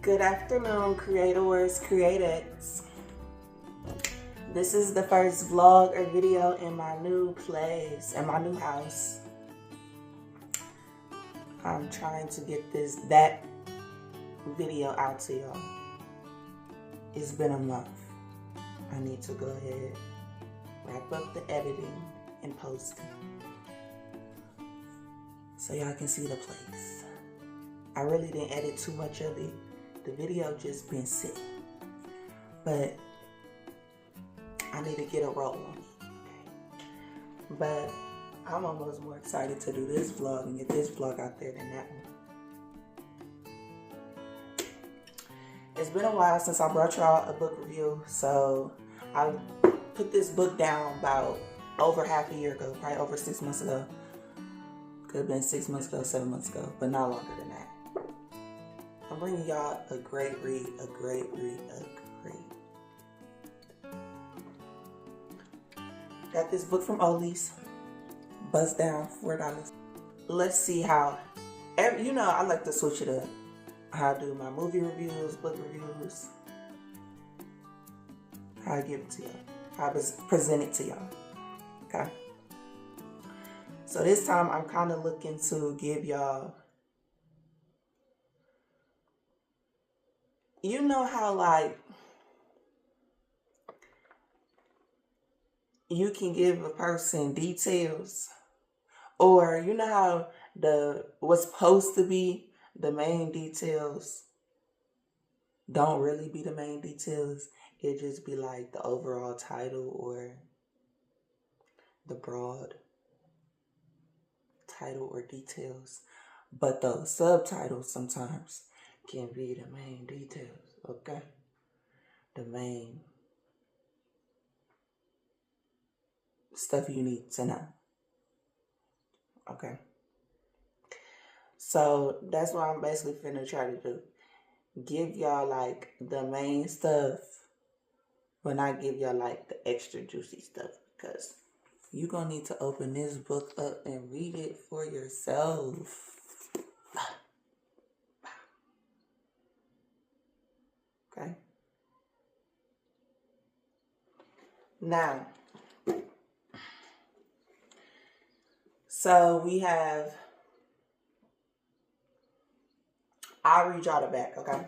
Good afternoon, creators, createttes. This is the first vlog or video in my new place, in my new house. I'm trying to get that video out to y'all. It's been a month. I need to go ahead, wrap up the editing and posting so y'all can see the place. I really didn't edit too much of it. The video just been sitting, but I need to get a roll on it. Okay? But I'm almost more excited to do this vlog and get this vlog out there than that one. It's been a while since I brought y'all a book review, so I put this book down about over half a year ago, probably over 6 months ago. Could have been 6 months ago, 7 months ago, but not longer than that. I'm bringing y'all a great read, a great read, a great. Got this book from Ollie's, bust down, $4. Let's see how, I like to switch it up. How I do my movie reviews, book reviews, how I give it to y'all, how I present it to y'all, okay? So this time I'm kind of looking to give y'all, you know how like you can give a person details, or you know how what's supposed to be the main details don't really be the main details. It just be like the overall title or the broad title or details, but the subtitles sometimes can be the main details, okay? The main stuff you need to know, okay? So that's what I'm basically finna try to do. Give y'all like the main stuff, but not give y'all like the extra juicy stuff, because you're gonna need to open this book up and read it for yourself. Okay. Now, so we have, I'll read y'all the back, okay?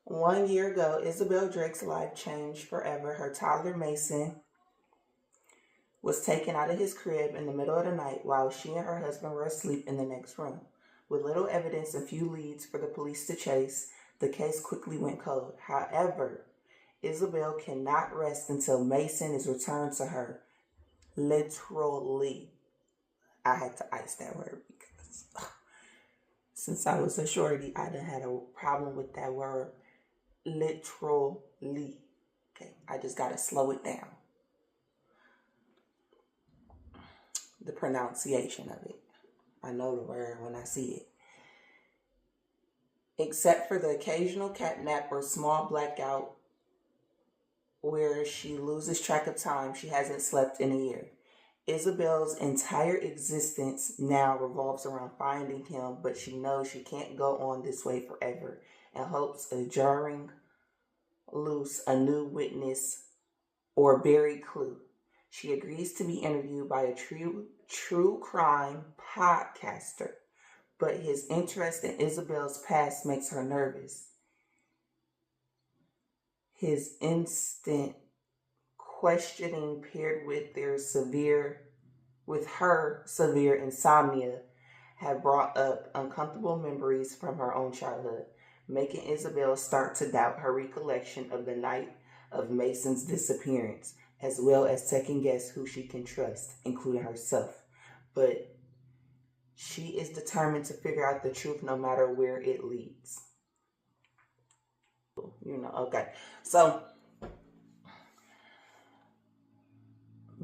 1 year ago, Isabel Drake's life changed forever. Her toddler Mason was taken out of his crib in the middle of the night while she and her husband were asleep in the next room. With little evidence and few leads for the police to chase, the case quickly went cold. However, Isabel cannot rest until Mason is returned to her. Literally. I had to ice that word because since I was a shorty, I done had a problem with that word. Literally. Okay, I just gotta slow it down. The pronunciation of it. I know the word when I see it. Except for the occasional catnap or small blackout where she loses track of time, she hasn't slept in a year. Isabel's entire existence now revolves around finding him, but she knows she can't go on this way forever and hopes of jarring loose a new witness or buried clue. She agrees to be interviewed by a true crime podcaster, but his interest in Isabel's past makes her nervous. His instant questioning paired with her severe insomnia have brought up uncomfortable memories from her own childhood, making Isabel start to doubt her recollection of the night of Mason's disappearance, as well as second guess who she can trust, including herself. But she is determined to figure out the truth no matter where it leads. Okay. So,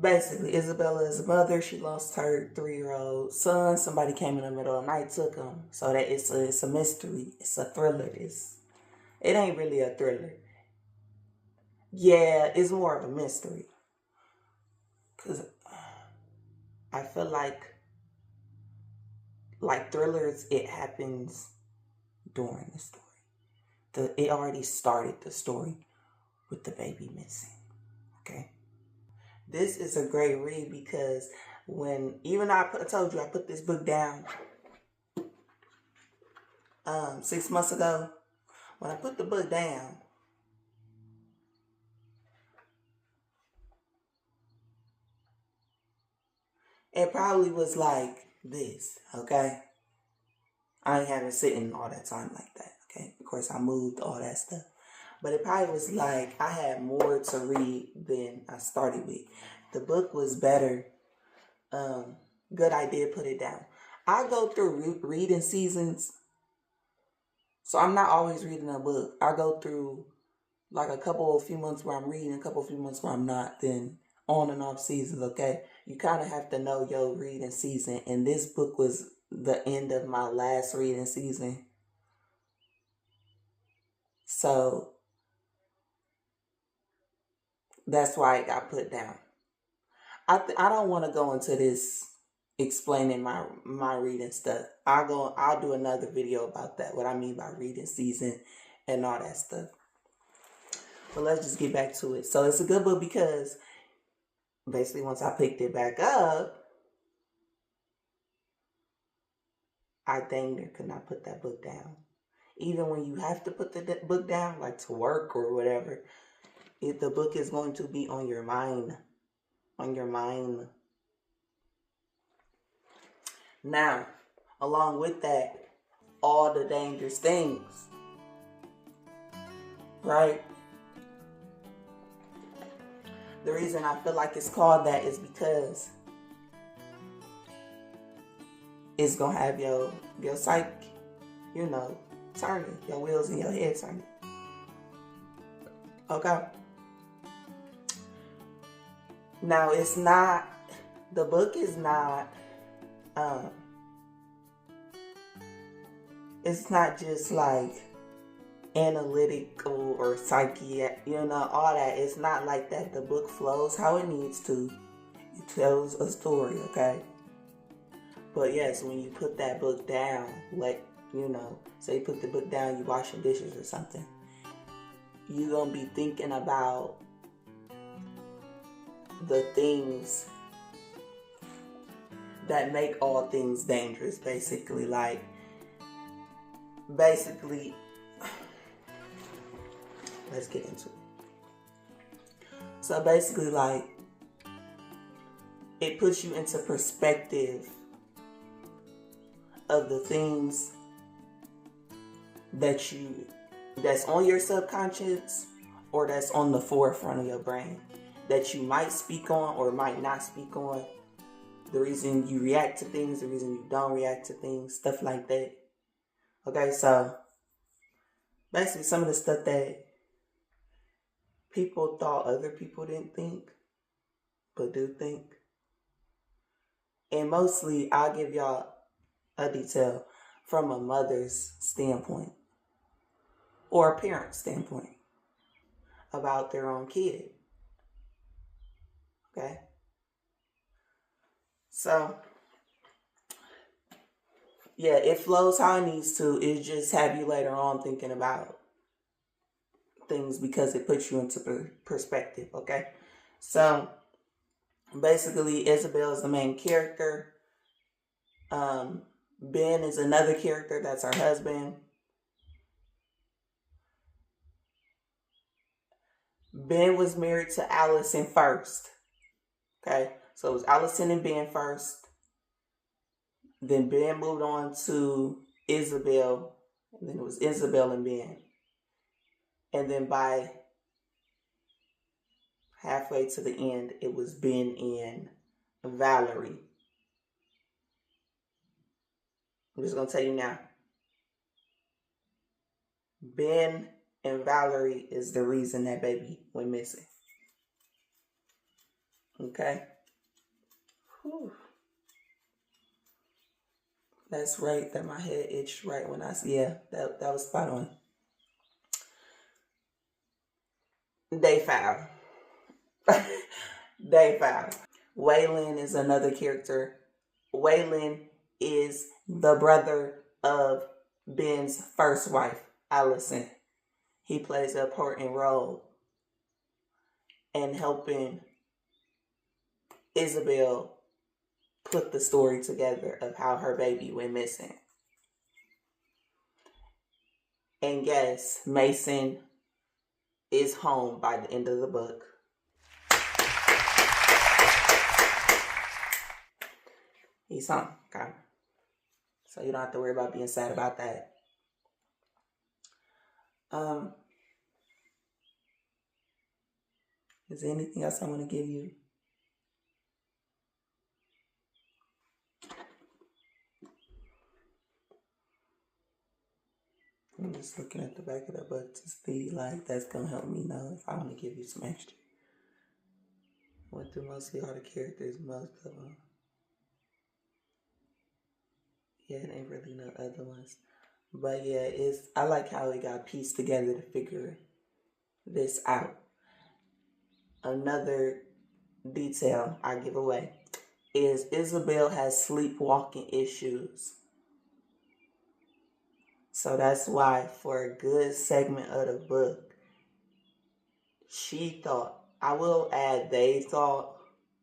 basically, Isabella is a mother. She lost her 3-year-old son. Somebody came in the middle of the night, took him. So that it's a mystery. It's a thriller. It ain't really a thriller. Yeah, it's more of a mystery. Because I feel like thrillers, it happens during the story. It already started the story with the baby missing. Okay. This is a great read because I told you I put this book down 6 months ago. When I put the book down, it probably was like this, okay? I ain't had it sitting all that time like that, okay? Of course, I moved all that stuff. But it probably was like I had more to read than I started with. The book was better. Good idea, put it down. I go through reading seasons. So I'm not always reading a book. I go through like a few months where I'm reading, a few months where I'm not, then on and off seasons, okay? You kind of have to know your reading season. And this book was the end of my last reading season. So that's why it got put down. I don't want to go into this explaining my reading stuff. I'll do another video about that, what I mean by reading season and all that stuff. But let's just get back to it. So it's a good book because basically once I picked it back up, I dang near could not put that book down. Even when you have to put the book down, like to work or whatever, the book is going to be on your mind. On your mind. Now, along with that, all the dangerous things. Right? The reason I feel like it's called that is because it's going to have your psyche, turning. Your wheels in your head turning. Okay? Now, the book is not, it's not just like analytical or psyche, all that. It's not like that. The book flows how it needs to. It tells a story, okay? But yes, when you put that book down, say you put the book down, you washing dishes or something, you're going to be thinking about the things that make all things dangerous, basically. Let's get into it. So basically, it puts you into perspective of the things that's on your subconscious or that's on the forefront of your brain that you might speak on or might not speak on. The reason you react to things, the reason you don't react to things, stuff like that. Okay, so basically some of the stuff that people thought other people didn't think, but do think. And mostly I'll give y'all a detail from a mother's standpoint or a parent's standpoint about their own kid. Okay? So, yeah, it flows how it needs to. It just have you later on thinking about things because it puts you into perspective, okay? So, basically, Isabel is the main character. Ben is another character. That's her husband. Ben was married to Allison first. Okay? So it was Allison and Ben first. Then Ben moved on to Isabel. And then it was Isabel and Ben. And then by halfway to the end, it was Ben and Valerie. I'm just going to tell you now. Ben and Valerie is the reason that baby went missing. Okay? Whew. That's right. That my head itched right when that was spot on. Day 5. Day 5. Waylon is another character. Waylon is the brother of Ben's first wife, Allison. He plays an important role in helping Isabel put the story together of how her baby went missing. And yes, Mason is home by the end of the book. He's home, okay? So you don't have to worry about being sad about that. Is there anything else I want to give you? I'm just looking at the back of the book to see, like, that's going to help me know if I want to give you some extra. Went through mostly all the characters, most of them. Yeah, it ain't really no other ones. But yeah, I like how it got pieced together to figure this out. Another detail I give away is Isabel has sleepwalking issues. So that's why for a good segment of the book, she thought, I will add they thought,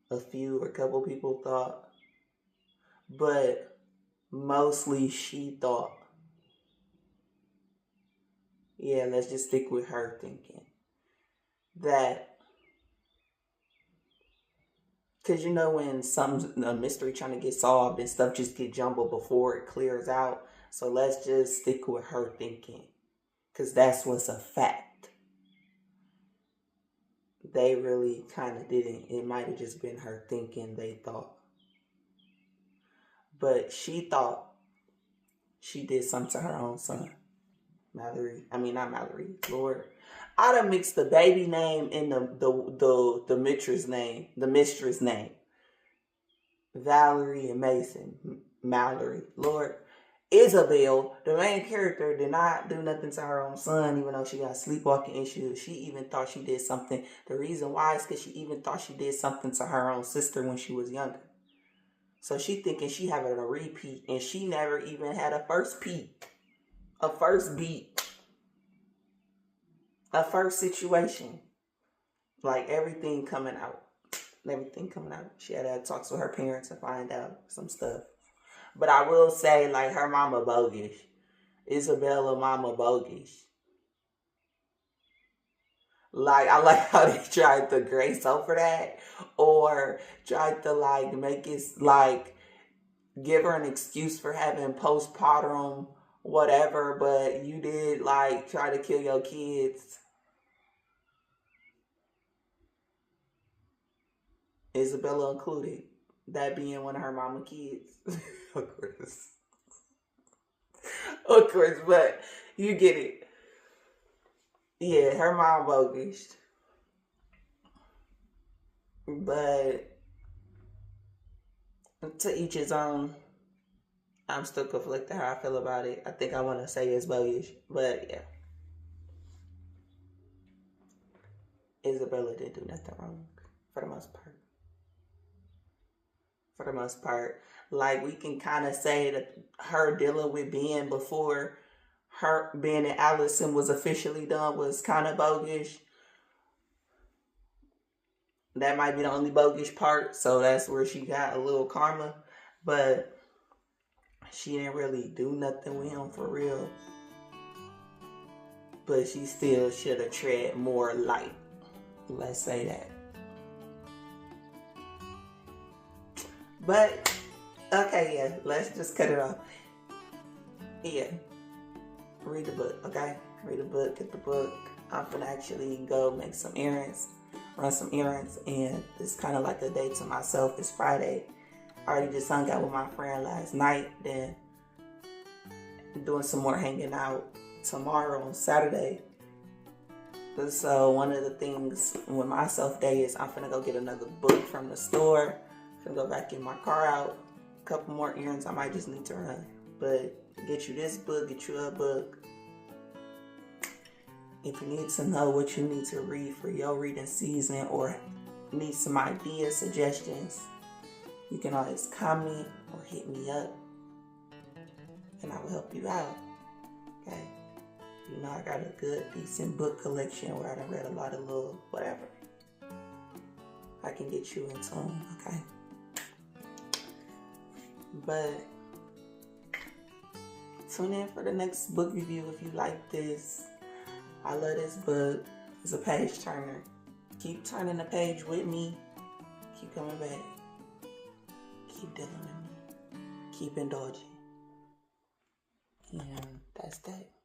a couple people thought, but mostly she thought. Yeah, let's just stick with her thinking. That, because you know when a mystery trying to get solved and stuff just get jumbled before it clears out. So let's just stick with her thinking. Because that's what's a fact. They really kind of didn't. It might have just been her thinking they thought. But she thought she did something to her own son. Mallory. I mean, not Mallory. Lord. I done mixed the baby name and the mistress name. The mistress name. Valerie and Mason. Mallory. Lord. Isabel, the main character, did not do nothing to her own son, even though she got sleepwalking issues. She even thought she did something. The reason why is because she even thought she did something to her own sister when she was younger. So she thinking she having a repeat, and she never even had a first peep, a first beat, a first situation. Like everything coming out. She had to have talks with her parents to find out some stuff. But I will say, like, her mama bogus. Isabella mama bogus. Like, I like how they tried to grace over that. Or tried to, like, make it, like, give her an excuse for having postpartum, whatever. But you did, like, try to kill your kids. Isabella included. That being one of her mama kids. Of course, but you get it. Yeah, her mom bogus. But to each his own. I'm still conflicted how I feel about it. I think I want to say it's bogus. But yeah. Isabella didn't do nothing wrong. For the most part. Like, we can kind of say that her dealing with Ben before Ben and Allison was officially done was kind of bogus. That might be the only bogus part, so that's where she got a little karma. But she didn't really do nothing with him for real. But she still should have tread more light. Let's say that. But, okay, yeah, let's just cut it off. Yeah. Read the book, okay? Read the book, get the book. I'm gonna actually go make some errands, run some errands, and it's kind of like a day to myself. It's Friday. I already just hung out with my friend last night, then doing some more hanging out tomorrow on Saturday. So one of the things with my self day is I'm gonna go get another book from the store. I'm gonna go back in my car out. A couple more errands I might just need to run. But get you this book, get you a book. If you need to know what you need to read for your reading season or need some ideas, suggestions, you can always comment or hit me up and I will help you out. Okay? You know I got a good, decent book collection where I done read a lot of little whatever. I can get you into them, okay? But tune in for the next book review if you like this. I love this book. It's a page turner. Keep turning the page with me. Keep coming back. Keep dealing with me. Keep indulging. And that's that.